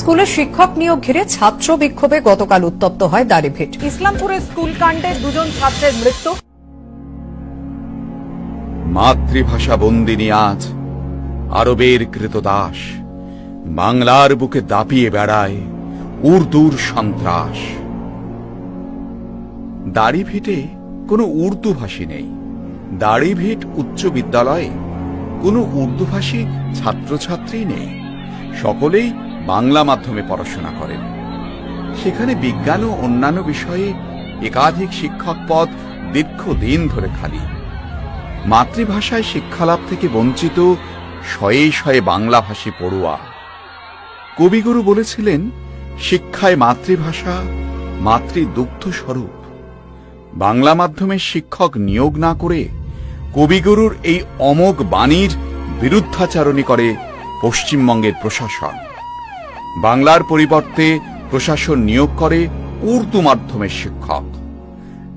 স্কুলে শিক্ষক নিয়োগ ঘিরে ছাত্র বিক্ষোভে গতকাল উত্তপ্ত হয় দাড়িভিট। ইসলামপুরে স্কুল কাণ্ডে দুজন ছাত্রের মৃত্যু। মাতৃভাষা বন্দিনী আজ আরবের কৃতদাস, বাংলার বুকে দাপিয়ে বেড়ায় উর্দুর সন্ত্রাস। দাড়িভিটে কোনো উর্দুভাষী নেই। দাড়িভিট উচ্চ বিদ্যালয়ে কোনো উর্দুভাষী ছাত্রছাত্রী নেই। সকলেই বাংলা মাধ্যমে পড়াশোনা করেন। সেখানে বিজ্ঞান ও অন্যান্য বিষয়ে একাধিক শিক্ষক পদ দীর্ঘদিন ধরে খালি। মাতৃভাষায় শিক্ষালাভ থেকে বঞ্চিত শয়ে শয়ে বাংলাভাষী পড়ুয়া। কবিগুরু বলেছিলেন, শিক্ষায় মাতৃভাষা মাতৃদুগ্ধ স্বরূপ। বাংলা মাধ্যমের শিক্ষক নিয়োগ না করে কবিগুরুর এই অমোঘ বাণীর বিরুদ্ধাচারণী করে পশ্চিমবঙ্গের প্রশাসন। বাংলার পরিবর্তে প্রশাসন নিয়োগ করে উর্দু মাধ্যমের শিক্ষক।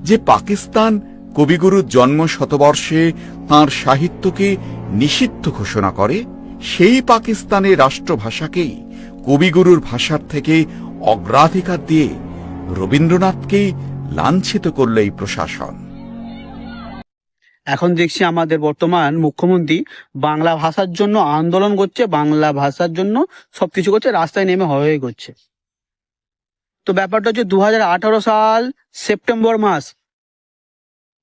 যে পাকিস্তান কবিগুরুর জন্ম শতবর্ষে তাঁর সাহিত্যকে নিষিদ্ধ ঘোষণা করে, সেই পাকিস্তানের রাষ্ট্রভাষাকেই কবিগুরুর ভাষার থেকে অগ্রাধিকার দিয়ে রবীন্দ্রনাথকেই লাঞ্ছিত করল এই প্রশাসন। এখন দেখছি আমাদের বর্তমান মুখ্যমন্ত্রী বাংলা ভাষার জন্য আন্দোলন করছে, বাংলা ভাষার জন্য সবকিছু করছে, রাস্তায় নেমে হয়ে করছে। তো ব্যাপারটা হচ্ছে 2018 সাল সেপ্টেম্বর মাস,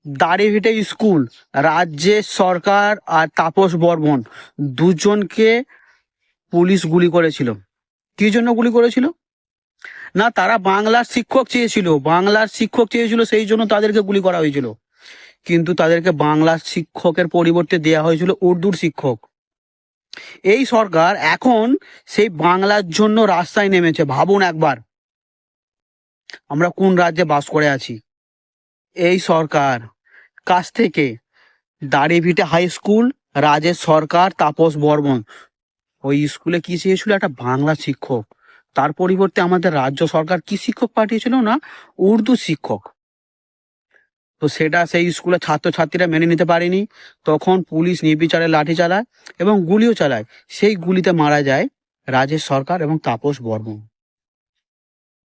দাড়িভিটে স্কুল, রাজ্যের সরকার আর তাপস বর্মন দুজনকে পুলিশ গুলি করেছিল। কি জন্য গুলি করেছিল? না, তারা বাংলার শিক্ষক চেয়েছিল, সেই জন্য তাদেরকে গুলি করা হয়েছিল। কিন্তু তাদেরকে বাংলা শিক্ষকের পরিবর্তে দেয়া হয়েছিল উর্দুর শিক্ষক। এই সরকার এখন সেই বাংলার জন্য রাস্তায় নেমেছে। ভাবুন একবার, আমরা কোন রাজ্যে বাস করে আছি। এই সরকার কাছ থেকে দাড়িভিটে হাই স্কুল, রাজ্যের সরকার তাপস বর্মন, ওই স্কুলে কি চেয়েছিল? একটা বাংলা শিক্ষক। তার পরিবর্তে আমাদের রাজ্য সরকার কি শিক্ষক পাঠিয়েছিল? না, উর্দু শিক্ষক। তো সেটা সেই স্কুলের ছাত্রছাত্রীরা মেনে নিতে পারেনি। তখন পুলিশ নির্বিচারে লাঠি চালায় এবং গুলিও চালায়। সেই গুলিতে মারা যায় রাজ্যের সরকার এবং তাপস বর্মন।